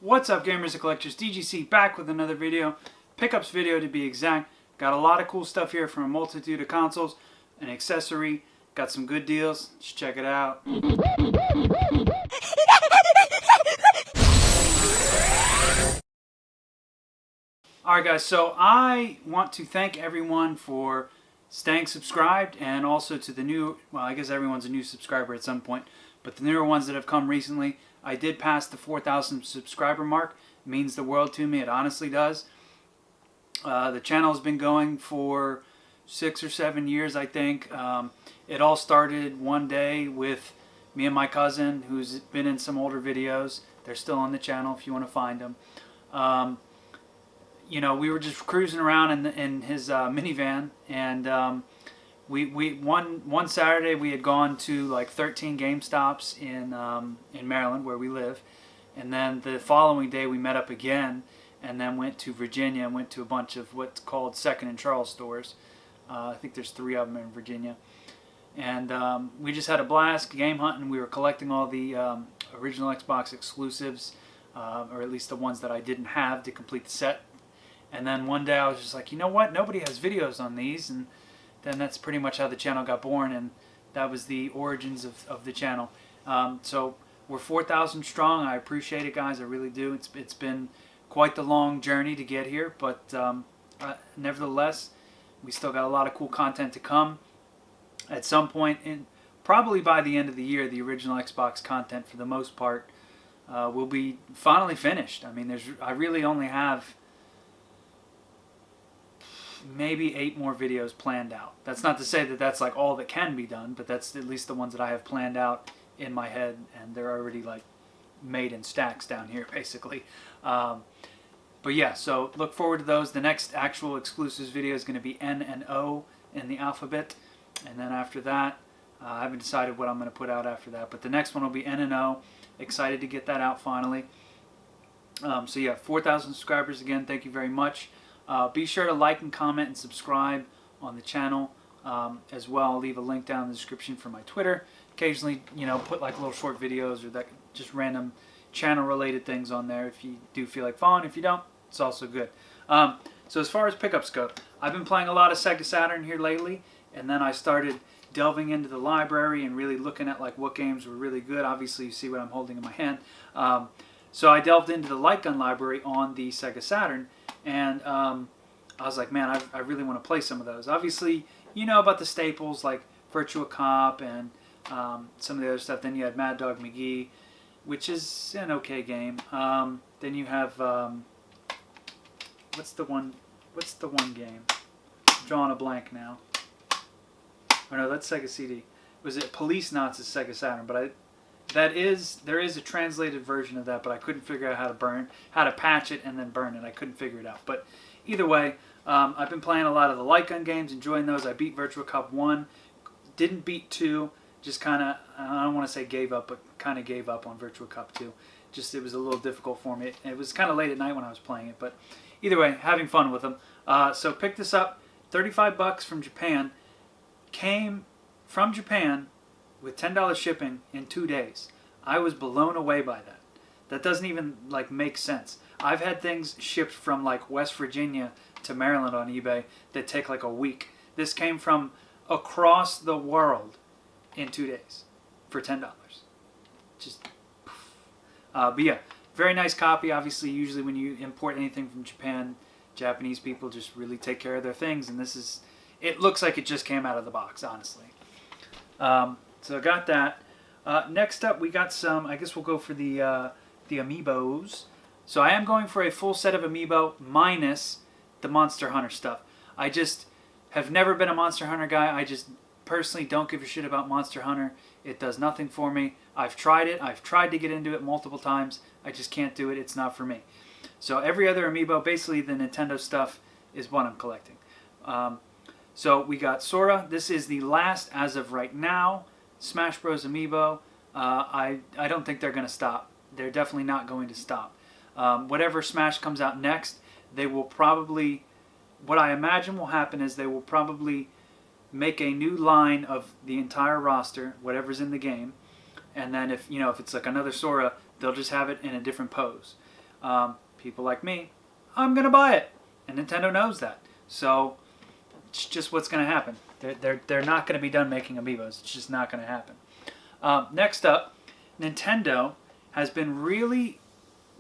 What's up, gamers and collectors? DGC back with another video, pickups video to be exact. Got a lot of cool stuff here from a multitude of consoles, an accessory, got some good deals. Let's check it out. Alright guys, so I want to thank everyone for staying subscribed, and also to the new, well, I guess everyone's a new subscriber at some point, but the newer ones that have come recently. I did pass the 4,000 subscriber mark. It means the world to me. It honestly does. The channel has been going for 6 or 7 years, I think. It all started one day with me and my cousin, who's been in some older videos. They're still on the channel if you want to find them. You know, we were just cruising around in his minivan, and one Saturday we had gone to like 13 GameStops in Maryland, where we live, and then the following day we met up again, and then went to Virginia and went to a bunch of what's called Second and Charles stores. I think there's 3 of them in Virginia, and we just had a blast game hunting. We were collecting all the original Xbox exclusives, or at least the ones that I didn't have to complete the set. And then one day I was just like, you know what? Nobody has videos on these, and then that's pretty much how the channel got born, and that was the origins of the channel. So we're 4,000 strong. I appreciate it, guys. I really do. It's been quite the long journey to get here, but nevertheless, we still got a lot of cool content to come. At some point, probably by the end of the year, the original Xbox content, for the most part, will be finally finished. I mean, I really only have maybe 8 more videos planned out. That's not to say that that's like all that can be done, but that's at least the ones that I have planned out in my head, and they're already like made in stacks down here, basically. But yeah, so look forward to those. The next actual exclusives video is going to be N and O in the alphabet, and then after that, I haven't decided what I'm going to put out after that, but the next one will be N and O. Excited to get that out finally. So yeah, 4,000 subscribers again. Thank you very much. Be sure to like and comment and subscribe on the channel as well. I'll leave a link down in the description for my Twitter. Occasionally, you know, put like little short videos or that just random channel related things on there if you do feel like following. If you don't, it's also good. So as far as pickups go, I've been playing a lot of Sega Saturn here lately, and then I started delving into the library and really looking at like what games were really good. Obviously, you see what I'm holding in my hand. So I delved into the light gun library on the Sega Saturn, and I was like, man, I really want to play some of those. Obviously, you know about the staples like Virtua Cop and some of the other stuff. Then you had Mad Dog McGee, which is an okay game. Then you have what's the one game? I'm drawing a blank now. Oh no, that's Sega CD. Was it Police Knots is Sega Saturn? But there is a translated version of that, but I couldn't figure out how to patch it and then burn it. I couldn't figure it out. But either way, I've been playing a lot of the light gun games, enjoying those. I beat Virtua Cop 1, didn't beat 2, just kind of, I don't want to say gave up, but kind of gave up on Virtua Cop 2. Just, it was a little difficult for me. It was kind of late at night when I was playing it, but either way, having fun with them. So picked this up, 35 bucks from Japan. Came from Japan with $10 shipping in 2 days. I was blown away by that. That doesn't even like make sense. I've had things shipped from like West Virginia to Maryland on eBay that take like a week. This came from across the world in 2 days for $10. Just, but yeah, very nice copy. Obviously, usually when you import anything from Japan, Japanese people just really take care of their things, and this is, it looks like it just came out of the box, honestly. So I got that. Next up, we got some, I guess we'll go for the Amiibos. So I am going for a full set of Amiibo minus the Monster Hunter stuff. I just have never been a Monster Hunter guy. I just personally don't give a shit about Monster Hunter. It does nothing for me. I've tried it. I've tried to get into it multiple times. I just can't do it. It's not for me. So every other Amiibo, basically the Nintendo stuff, is what I'm collecting. So we got Sora. This is the last, as of right now, Smash Bros. Amiibo. I don't think they're going to stop. They're definitely not going to stop. Whatever Smash comes out next, they will probably, what I imagine will happen is they will probably make a new line of the entire roster, whatever's in the game, and then if it's like another Sora, they'll just have it in a different pose. People like me, I'm going to buy it. And Nintendo knows that. So it's just what's going to happen. They're not going to be done making Amiibos. It's just not going to happen. Next up, Nintendo has been really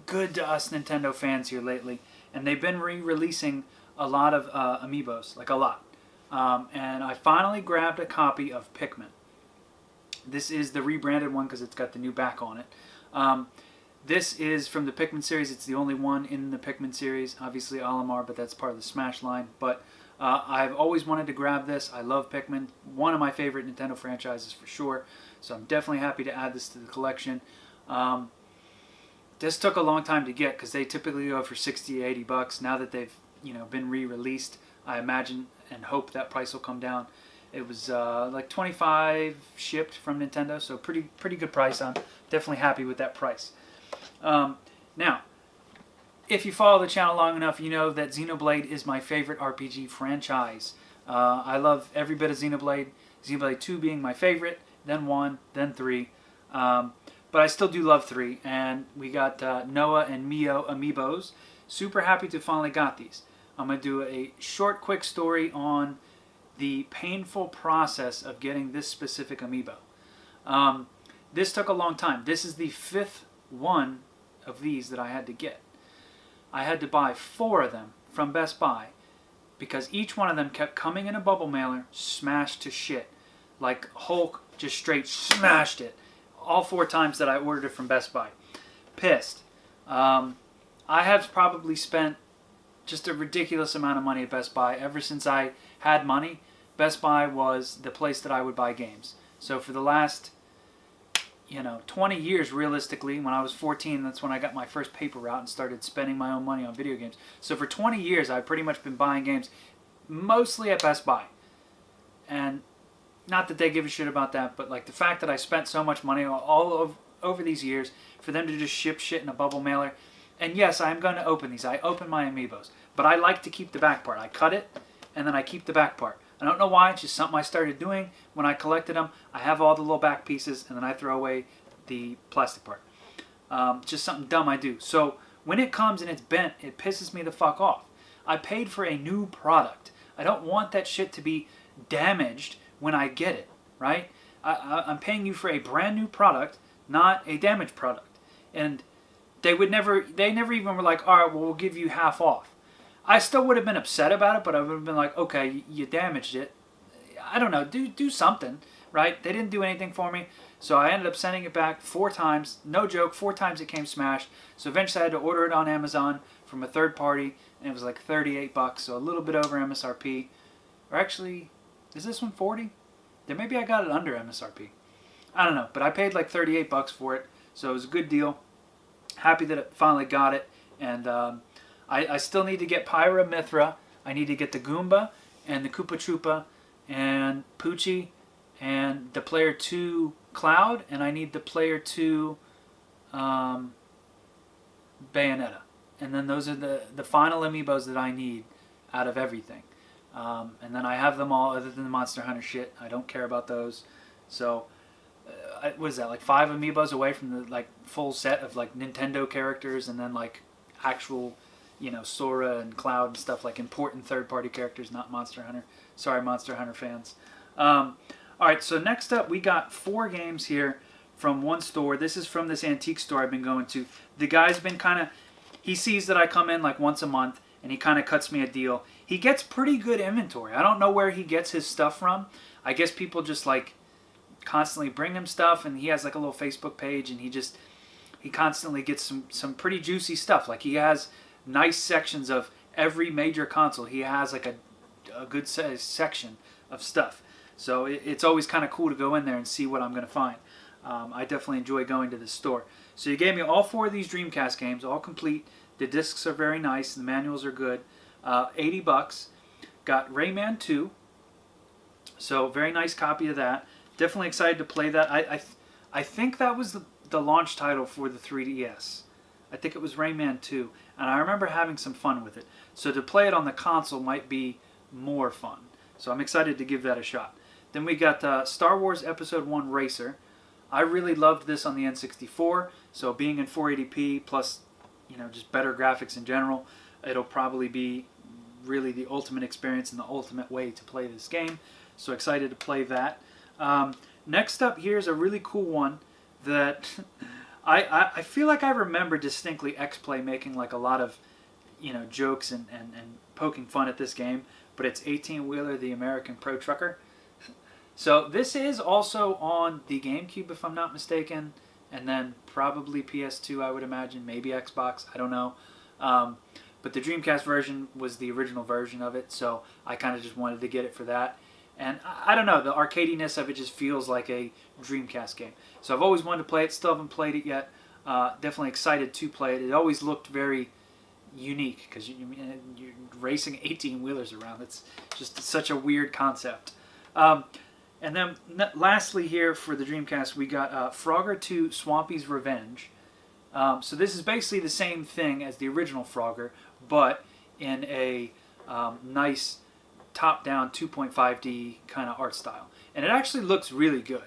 good to us Nintendo fans here lately. And they've been re-releasing a lot of Amiibos, like a lot. And I finally grabbed a copy of Pikmin. This is the rebranded one because it's got the new back on it. This is from the Pikmin series. It's the only one in the Pikmin series. Obviously Olimar, but that's part of the Smash line. But I've always wanted to grab this. I love Pikmin. One of my favorite Nintendo franchises for sure. So I'm definitely happy to add this to the collection. This took a long time to get because they typically go for 60 to 80 bucks. Now that they've been re-released, I imagine and hope that price will come down. It was like 25 shipped from Nintendo, so pretty good price. I'm definitely happy with that price. Now, if you follow the channel long enough, you know that Xenoblade is my favorite RPG franchise. I love every bit of Xenoblade. Xenoblade 2 being my favorite, then 1, then 3. But I still do love 3, and we got Noah and Mio Amiibos. Super happy to finally got these. I'm going to do a short, quick story on the painful process of getting this specific Amiibo. This took a long time. This is the 5th one of these that I had to get. I had to buy 4 of them from Best Buy because each one of them kept coming in a bubble mailer smashed to shit. Like Hulk just straight smashed it. All 4 times that I ordered it from Best Buy. Pissed. I have probably spent just a ridiculous amount of money at Best Buy. Ever since I had money, Best Buy was the place that I would buy games. So for the last 20 years, realistically, when I was 14, that's when I got my first paper route and started spending my own money on video games. So for 20 years, I've pretty much been buying games mostly at Best Buy. And not that they give a shit about that, but like the fact that I spent so much money over these years for them to just ship shit in a bubble mailer. And yes, I'm going to open these. I open my Amiibos. But I like to keep the back part. I cut it, and then I keep the back part. I don't know why. It's just something I started doing when I collected them. I have all the little back pieces, and then I throw away the plastic part. Just something dumb I do. So when it comes and it's bent, it pisses me the fuck off. I paid for a new product. I don't want that shit to be damaged when I get it, right? I'm paying you for a brand new product, not a damaged product. And they never even were like, all right, well, we'll give you half off. I still would have been upset about it, but I would have been like, okay, you damaged it. I don't know, do something, right? They didn't do anything for me, so I ended up sending it back 4 times. No joke, 4 times it came smashed. So eventually I had to order it on Amazon from a third party, and it was like 38 bucks, so a little bit over MSRP. Or actually, is this one 40? Then maybe I got it under MSRP. I don't know, but I paid like 38 bucks for it, so it was a good deal. Happy that I finally got it, and I still need to get Pyra Mithra. I need to get the Goomba and the Koopa Troopa and Poochie and the Player 2 Cloud, and I need the Player 2 Bayonetta. And then those are the final Amiibos that I need out of everything. And then I have them all other than the Monster Hunter shit. I don't care about those. So, what is that, like 5 Amiibos away from the like full set of like Nintendo characters, and then like actual, Sora and Cloud and stuff, like important third-party characters, not Monster Hunter. Sorry, Monster Hunter fans. Alright, so next up we got 4 games here from one store. This is from this antique store I've been going to. The guy's been he sees that I come in like once a month, and he kind of cuts me a deal. He gets pretty good inventory. I don't know where he gets his stuff from. I guess people just like constantly bring him stuff, and he has like a little Facebook page, and he constantly gets some pretty juicy stuff. Like he has nice sections of every major console. He has like a good section of stuff. So it's always kind of cool to go in there and see what I'm going to find. I definitely enjoy going to this store. So you gave me all 4 of these Dreamcast games, all complete. The discs are very nice. The manuals are good. 80 bucks. Got Rayman 2. So very nice copy of that. Definitely excited to play that. I think that was the launch title for the 3DS. I think it was Rayman 2. And I remember having some fun with it. So to play it on the console might be more fun. So I'm excited to give that a shot. Then we got Star Wars Episode 1 Racer. I really loved this on the N64. So being in 480p plus, just better graphics in general. It'll probably be really the ultimate experience and the ultimate way to play this game. So excited to play that. Next up here is a really cool one that I feel like I remember distinctly X-Play making like a lot of jokes and poking fun at this game, but it's 18-Wheeler, the American Pro Trucker. So this is also on the GameCube, if I'm not mistaken, and then probably PS2, I would imagine, maybe Xbox, I don't know. But the Dreamcast version was the original version of it, so I kind of just wanted to get it for that. And I don't know, the arcadiness of it just feels like a Dreamcast game. So I've always wanted to play it, still haven't played it yet. Definitely excited to play it. It always looked very unique because you're racing 18-wheelers around. It's just such a weird concept. And then lastly here for the Dreamcast, we got Frogger 2 Swampy's Revenge. So this is basically the same thing as the original Frogger, but in a nice top-down 2.5D kind of art style. And it actually looks really good.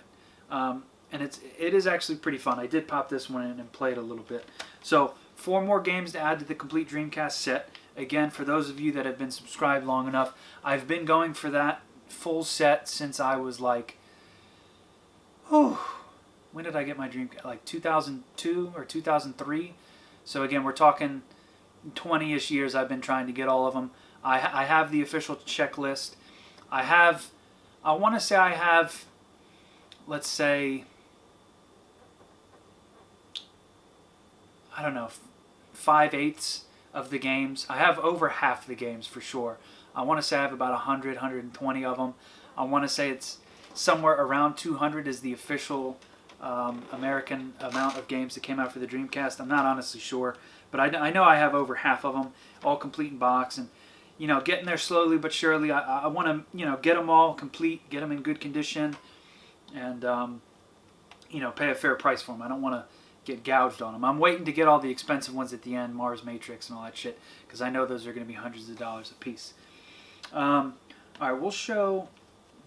And it is actually pretty fun. I did pop this one in and play it a little bit. So 4 more games to add to the complete Dreamcast set. Again, for those of you that have been subscribed long enough, I've been going for that full set since I was like, when did I get my Dreamcast? Like 2002 or 2003. So again, we're talking 20-ish years I've been trying to get all of them. I have the official checklist. I want to say I have, let's say, I don't know, 5/8 of the games. I have over half the games for sure. I want to say I have about 100, 120 of them. I want to say it's somewhere around 200 is the official American amount of games that came out for the Dreamcast. I'm not honestly sure, but I know I have over half of them, all complete in box, and getting there slowly but surely. I want to get them all complete, get them in good condition, and pay a fair price for them. I don't want to get gouged on them. I'm waiting to get all the expensive ones at the end, Mars Matrix and all that shit, because I know those are going to be hundreds of dollars a piece. All right, we'll show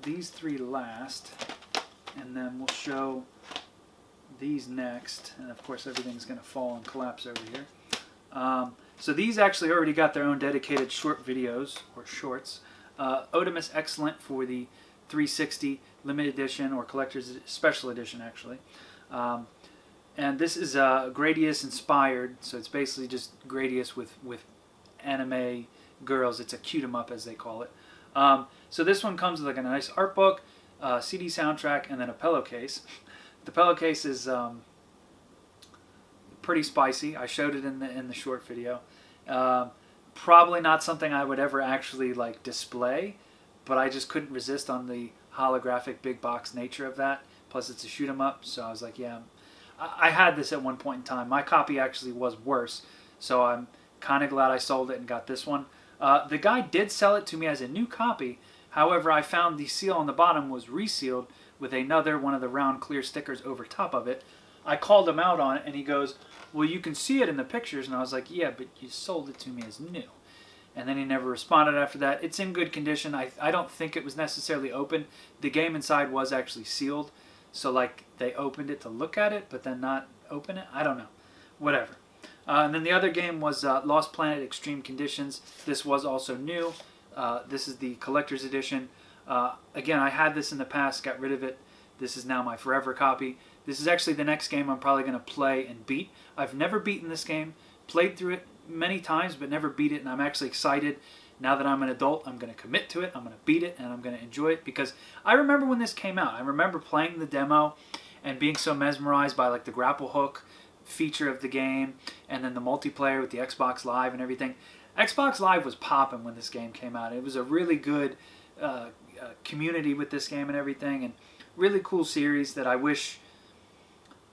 these 3 last, and then we'll show these next, and of course everything's going to fall and collapse over here. So these actually already got their own dedicated short videos, or shorts. Otimus Excellent for the 360 limited edition, or collector's special edition actually. And this is Gradius inspired, so it's basically just Gradius with anime girls. It's a cute 'em up, as they call it. So this one comes with like a nice art book, CD soundtrack, and then a pillowcase. The pillowcase is pretty spicy. I showed it in the short video. Probably not something I would ever actually like display, but I just couldn't resist on the holographic big box nature of that. Plus it's a shoot 'em up, so I was like, yeah. I had this at one point in time. My copy actually was worse, so I'm kind of glad I sold it and got this one. The guy did sell it to me as a new copy. However, I found the seal on the bottom was resealed with another one of the round clear stickers over top of it. I called him out on it, and he goes, well, you can see it in the pictures. And I was like, yeah, but you sold it to me as new. And then he never responded after that. It's in good condition. I don't think it was necessarily open. The game inside was actually sealed. So, like, they opened it to look at it, but then not open it? I don't know. Whatever. And then the other game was Lost Planet Extreme Conditions. This was also new. This is the collector's edition. Again, I had this in the past, got rid of it. This is now my forever copy. This is actually the next game I'm probably going to play and beat. I've never beaten this game. Played through it many times, but never beat it, and I'm actually excited. Now that I'm an adult, I'm going to commit to it. I'm going to beat it, and I'm going to enjoy it, because I remember when this came out. I remember playing the demo and being so mesmerized by like the grapple hook feature of the game, and then the multiplayer with the Xbox Live and everything. Xbox Live was popping when this game came out. It was a really good community with this game and everything, and really cool series that I wish...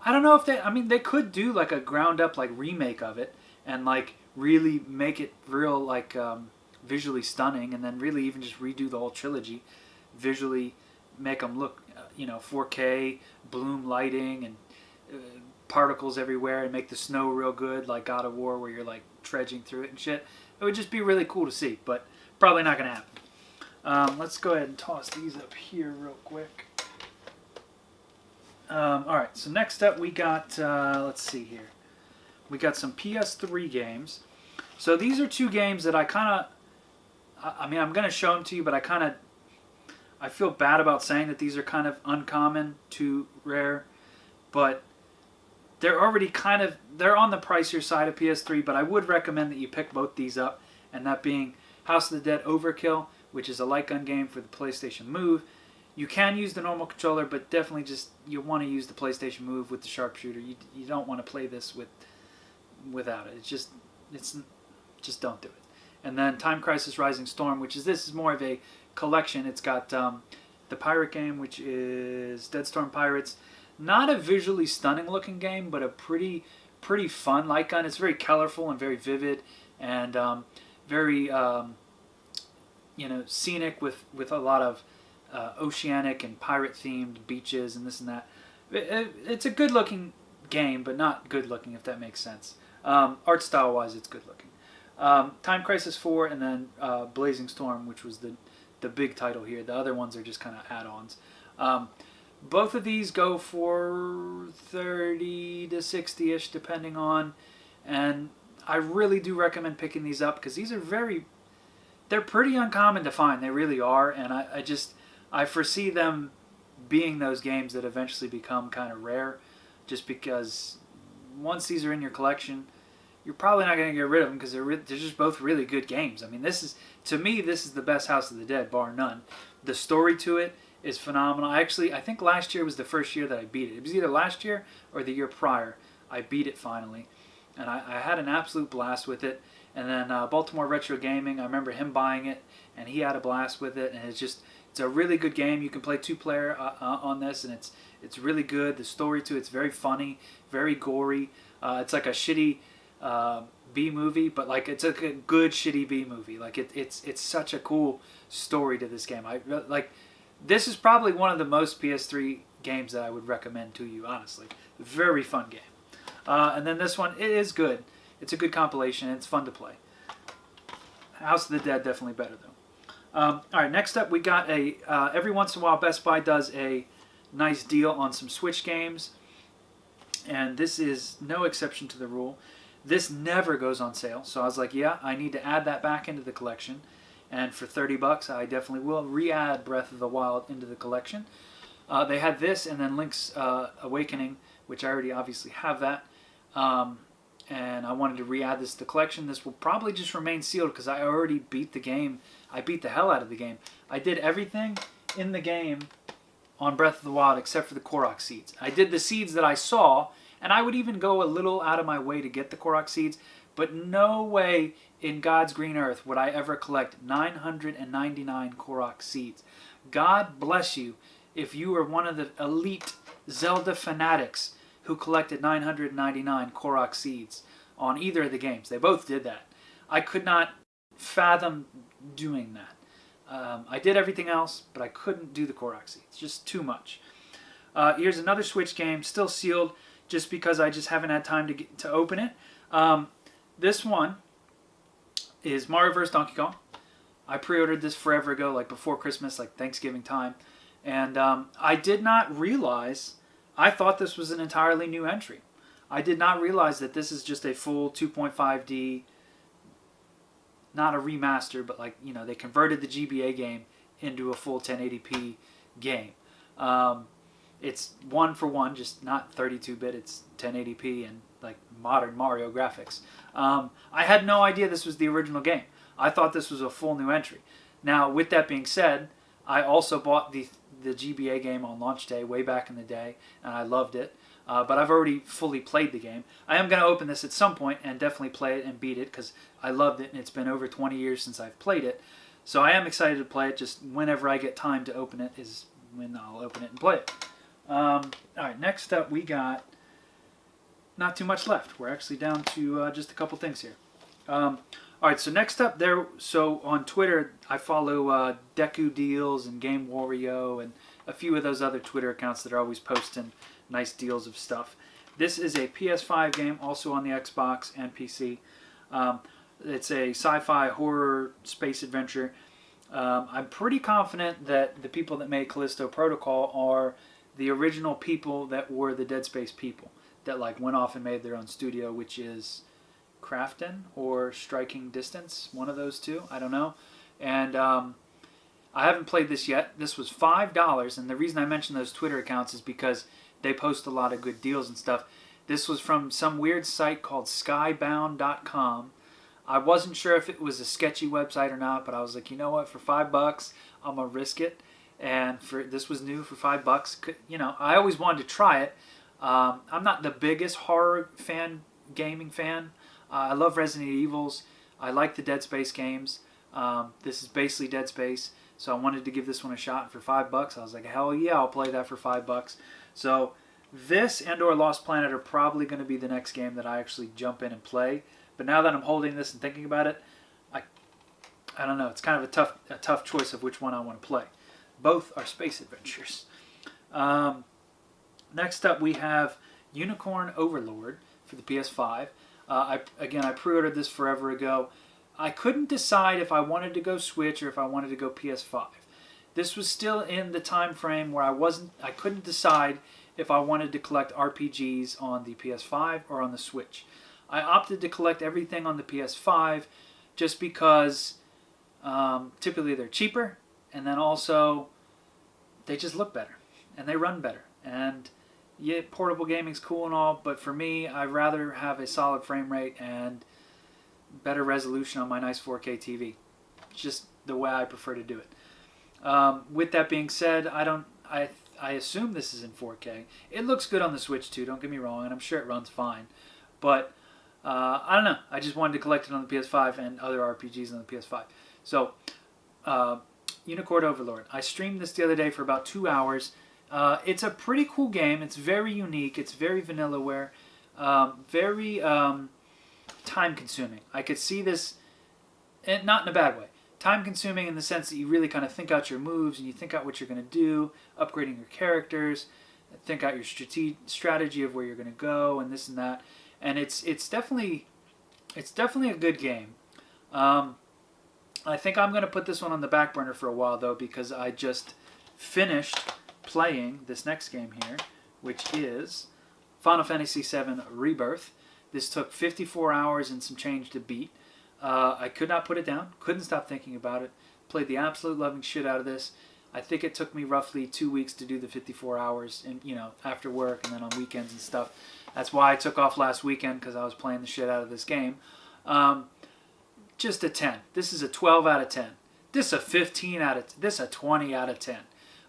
I don't know if they... I mean, they could do like a ground-up like remake of it and like really make it real like visually stunning, and then really even just redo the whole trilogy, visually make them look 4K, bloom lighting, and particles everywhere, and make the snow real good like God of War, where you're like trudging through it and shit. It would just be really cool to see, but probably not going to happen. Let's go ahead and toss these up here real quick. Alright, so next up we got, let's see here. we got some PS3 games. So these are two games that I kind of, I mean, I'm going to show them to you, but I feel bad about saying that these are kind of uncommon to rare, but they're already they're on the pricier side of PS3, but I would recommend that you pick both these up, and that being House of the Dead Overkill, which is a light gun game for the PlayStation Move. You can use the normal controller, but definitely you want to use the PlayStation Move with the sharpshooter. You don't want to play this without it. Just don't do it. And then Time Crisis Rising Storm, this is more of a collection. It's got the pirate game, which is Dead Storm Pirates. Not a visually stunning looking game, but a pretty fun light gun. It's very colorful and very vivid, and very scenic with a lot of oceanic and pirate themed beaches and this and that. It's a good looking game, but not good looking, if that makes sense. Art style wise, it's good looking. Time Crisis 4, and then Blazing Storm, which was the big title here. The other ones are just kind of add-ons. Both of these go for 30 to 60-ish, depending on, and I really do recommend picking these up because these are they're pretty uncommon to find. They really are, and I foresee them being those games that eventually become kind of rare, just because once these are in your collection, you're probably not going to get rid of them because they're just both really good games. I mean, to me, this is the best House of the Dead, bar none. The story to it is phenomenal. I think last year was the first year that I beat it. It was either last year or the year prior. I beat it finally, and I had an absolute blast with it. And then Baltimore Retro Gaming, I remember him buying it, and he had a blast with it. And it's a really good game. You can play 2-player on this, and it's really good. The story to it's very funny, very gory. It's like a shitty B movie, but like it's like a good shitty B movie. Like it's such a cool story to this game. This is probably one of the most PS3 games that I would recommend to you, honestly. Very fun game. And then this one, it is good. It's a good compilation. It's fun to play. House of the Dead, definitely better though. All right, next up we got every once in a while Best Buy does a nice deal on some Switch games. And this is no exception to the rule. This never goes on sale. So I was like, yeah, I need to add that back into the collection. And for $30, I definitely will re-add Breath of the Wild into the collection. They had this and then Link's Awakening, which I already obviously have that. And I wanted to re-add this to the collection. This will probably just remain sealed because I already beat the game. I beat the hell out of the game. I did everything in the game on Breath of the Wild except for the Korok seeds. I did the seeds that I saw, and I would even go a little out of my way to get the Korok seeds, but no way in God's green earth would I ever collect 999 Korok seeds. God bless you if you are one of the elite Zelda fanatics who collected 999 Korok seeds on either of the games. They both did that. I could not fathom doing that. I did everything else, but I couldn't do the Korok seeds. Just too much. Here's another Switch game, still sealed, just because I just haven't had time to open it. This one is Mario vs. Donkey Kong. I pre-ordered this forever ago, like before Christmas, like Thanksgiving time. And I did not realize, I thought this was an entirely new entry. I did not realize that this is just a full 2.5D, not a remaster, but like, they converted the GBA game into a full 1080p game. It's one for one, just not 32-bit, it's 1080p and like modern Mario graphics. I had no idea this was the original game. I thought this was a full new entry. Now, with that being said, I also bought the GBA game on launch day way back in the day, and I loved it. But I've already fully played the game. I am going to open this at some point and definitely play it and beat it because I loved it, and it's been over 20 years since I've played it. So I am excited to play it. Just whenever I get time to open it is when I'll open it and play it. All right, next up we got not too much left. We're actually down to just a couple things here. All right, so next up so on Twitter I follow Deku Deals and Game Wario and a few of those other Twitter accounts that are always posting nice deals of stuff. This is a PS5 game, also on the Xbox and PC. It's a sci-fi horror space adventure. I'm pretty confident that the people that made Callisto Protocol are the original people that were the Dead Space people. that like went off and made their own studio, which is Crafton or Striking Distance, one of those two. I don't know. And I haven't played this yet. This was $5, and the reason I mention those Twitter accounts is because they post a lot of good deals and stuff. This was from some weird site called skybound.com. I wasn't sure if it was a sketchy website or not, but I was like, you know what, for $5, I'm gonna risk it. And this was new for $5. You know, I always wanted to try it. I'm not the biggest horror gaming fan. I love Resident Evils. I like the Dead Space games. This is basically Dead Space, so I wanted to give this one a shot. For $5, I was like, hell yeah, I'll play that for $5. So this and/or Lost Planet are probably going to be the next game that I actually jump in and play. But now that I'm holding this and thinking about it, I don't know. It's kind of a tough choice of which one I want to play. Both are space adventures. Next up, we have Unicorn Overlord for the PS5. I pre-ordered this forever ago. I couldn't decide if I wanted to go Switch or if I wanted to go PS5. This was still in the time frame where I couldn't decide if I wanted to collect RPGs on the PS5 or on the Switch. I opted to collect everything on the PS5 just because typically they're cheaper, and then also they just look better and they run better. And yeah, portable gaming's cool and all, but for me, I'd rather have a solid frame rate and better resolution on my nice 4K TV. It's just the way I prefer to do it. With that being said, I assume this is in 4K. It looks good on the Switch too, don't get me wrong, and I'm sure it runs fine. But I don't know. I just wanted to collect it on the PS5 and other RPGs on the PS5. So, Unicorn Overlord. I streamed this the other day for about 2 hours. It's a pretty cool game. It's very unique. It's very vanillaware. Very time-consuming. I could see this, and not in a bad way. Time-consuming in the sense that you really kind of think out your moves and you think out what you're going to do, upgrading your characters, think out your strategy of where you're going to go, and this and that. And it's definitely a good game. I think I'm going to put this one on the back burner for a while though, because I just finished playing this next game here, which is Final Fantasy VII Rebirth. This took 54 hours and some change to beat. I could not put it down. Couldn't stop thinking about it. Played the absolute loving shit out of this. I think it took me roughly 2 weeks to do the 54 hours, and after work and then on weekends and stuff. That's why I took off last weekend, because I was playing the shit out of this game. Just a 10. This is a 12 out of 10. This is a 15 out of. This is a 20 out of 10.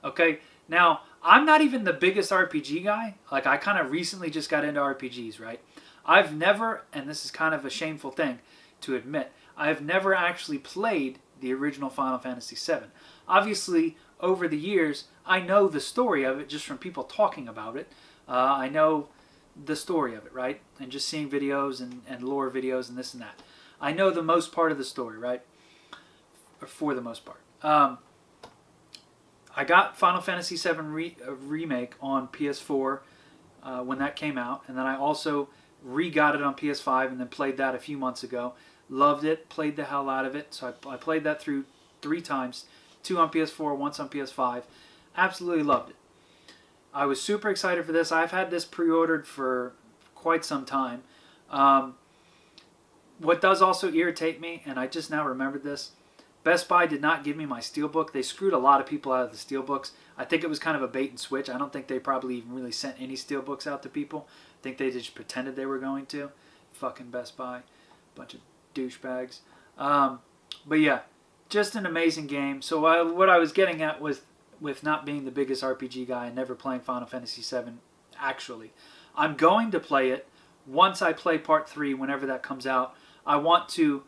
Okay. Now I'm not even the biggest RPG guy. Like, I kind of recently just got into RPGs, right? I've never, and this is kind of a shameful thing to admit, I've never actually played the original Final Fantasy VII. Obviously, over the years, I know the story of it just from people talking about it. I know the story of it, right? And just seeing videos and lore videos and this and that. I know the most part of the story, right? Or for the most part. I got Final Fantasy VII Remake on PS4 when that came out. And then I also re-got it on PS5 and then played that a few months ago. Loved it. Played the hell out of it. So I played that through 3 times. 2 on PS4, once on PS5. Absolutely loved it. I was super excited for this. I've had this pre-ordered for quite some time. What does also irritate me, and I just now remembered this, Best Buy did not give me my Steelbook. They screwed a lot of people out of the Steelbooks. I think it was kind of a bait and switch. I don't think they probably even really sent any Steelbooks out to people. I think they just pretended they were going to. Fucking Best Buy. Bunch of douchebags. But yeah, just an amazing game. So what I was getting at was, with not being the biggest RPG guy and never playing Final Fantasy VII, actually, I'm going to play it once I play Part 3, whenever that comes out. I want to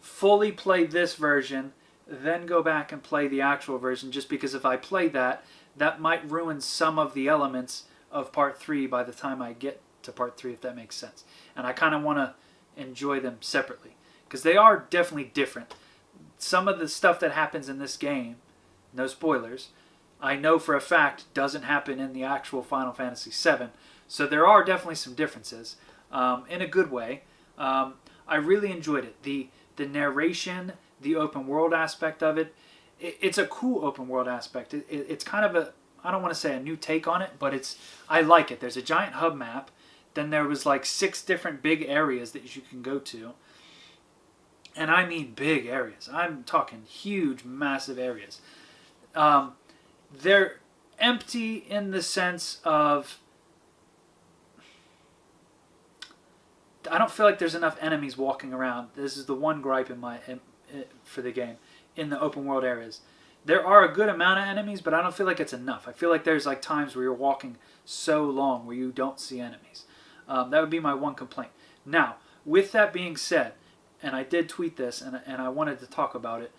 fully play this version, then go back and play the actual version, just because if I play that, that might ruin some of the elements of Part 3 by the time I get to Part 3, if that makes sense. And I kind of want to enjoy them separately, because they are definitely different. Some of the stuff that happens in this game, no spoilers, I know for a fact doesn't happen in the actual Final Fantasy VII. So there are definitely some differences, in a good way. I really enjoyed it. The narration, the open world aspect of it, it's a cool open world aspect. It's kind of a, I don't want to say a new take on it, but I like it. There's a giant hub map. then there was like 6 different big areas that you can go to. And I mean big areas. I'm talking huge, massive areas. They're empty in the sense of I don't feel like there's enough enemies walking around. This is the one gripe for the game in the open world areas. There are a good amount of enemies, but I don't feel like it's enough. I feel like there's like times where you're walking so long where you don't see enemies. That would be my one complaint. Now, with that being said, and I did tweet this, and I wanted to talk about it.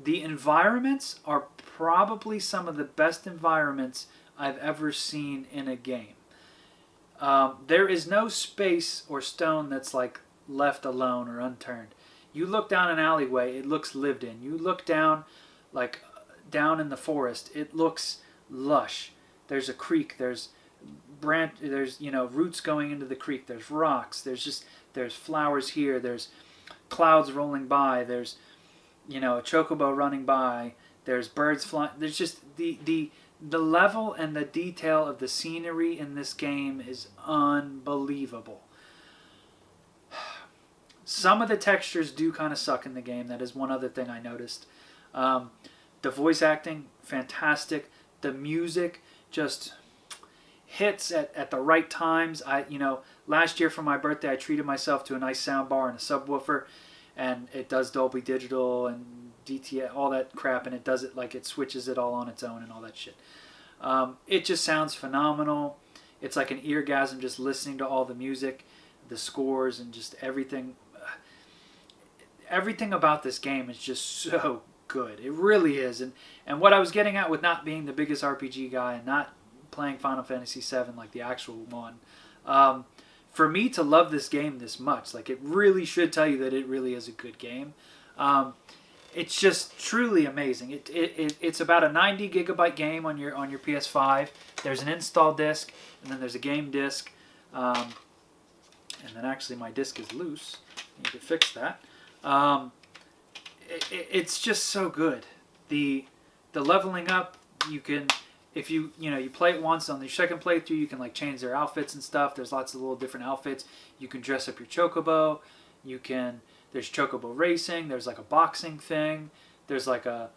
The environments are probably some of the best environments I've ever seen in a game. There is no space or stone that's like left alone or unturned. You look down an alleyway, it looks lived in. You look down, like down in the forest, it looks lush. There's a creek. There's roots going into the creek. There's rocks. There's flowers here. There's clouds rolling by. There's a chocobo running by. There's birds flying. There's just the level and the detail of the scenery in this game is unbelievable. Some of the textures do kind of suck in the game. That is one other thing I noticed. The voice acting, fantastic. The music just hits at the right times. Last year for my birthday, I treated myself to a nice sound bar and a subwoofer, and it does Dolby Digital and DTS, all that crap, and it does it like it switches it all on its own and all that shit. It just sounds phenomenal. It's like an eargasm just listening to all the music, the scores, and just everything. Everything about this game is just so good. It really is. And what I was getting at with not being the biggest RPG guy and not playing Final Fantasy VII like the actual one, for me to love this game this much, like it really should tell you that it really is a good game. It's just truly amazing. It's about a 90 gigabyte game on your PS5. There's an install disc, and then there's a game disc, and then actually my disc is loose. I need to fix that. It's just so good. The leveling up, you can, if you play it once, on your second playthrough you can like change their outfits and stuff. There's lots of little different outfits. You can dress up your chocobo. There's chocobo racing. There's like a boxing thing. There's like a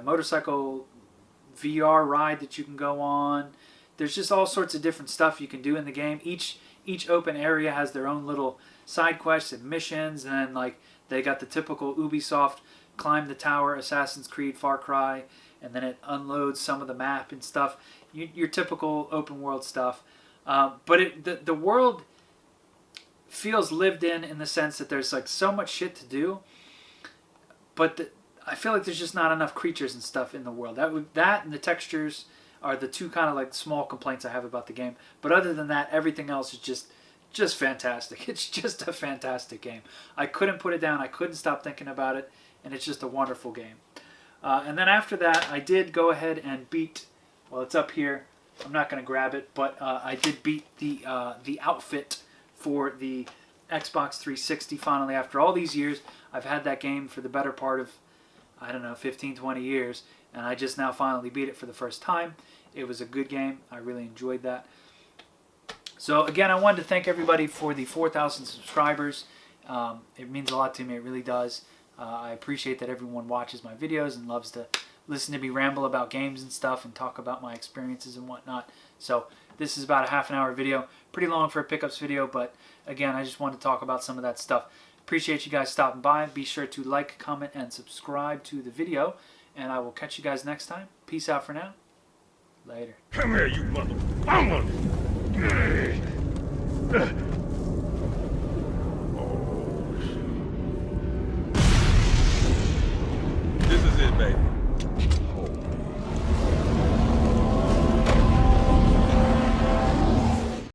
motorcycle VR ride that you can go on. There's just all sorts of different stuff you can do in the game. Each open area has their own little side quests and missions, and then like they got the typical Ubisoft climb the tower, Assassin's Creed, Far Cry, and then it unloads some of the map and stuff. Your typical open world stuff, but the world feels lived in the sense that there's like so much shit to do, but I feel like there's just not enough creatures and stuff in the world. That and the textures are the two kind of like small complaints I have about the game. But other than that, everything else is just fantastic. It's just a fantastic game. I couldn't put it down. I couldn't stop thinking about it, and it's just a wonderful game. And then after that, I did go ahead and beat. Well, it's up here. I'm not going to grab it, but I did beat the outfit for the Xbox 360 finally. After all these years, I've had that game for the better part of, I don't know, 15, 20 years, and I just now finally beat it for the first time. It was a good game. I really enjoyed that. So again, I wanted to thank everybody for the 4,000 subscribers. It means a lot to me. It really does. I appreciate that everyone watches my videos and loves to listen to me ramble about games and stuff and talk about my experiences and whatnot. So this is about a half-an-hour video. Pretty long for a pickups video, but again, I just wanted to talk about some of that stuff. Appreciate you guys stopping by. Be sure to like, comment, and subscribe to the video, and I will catch you guys next time. Peace out for now. Later. Come here, you motherfucker! Oh, shit. This is it, baby.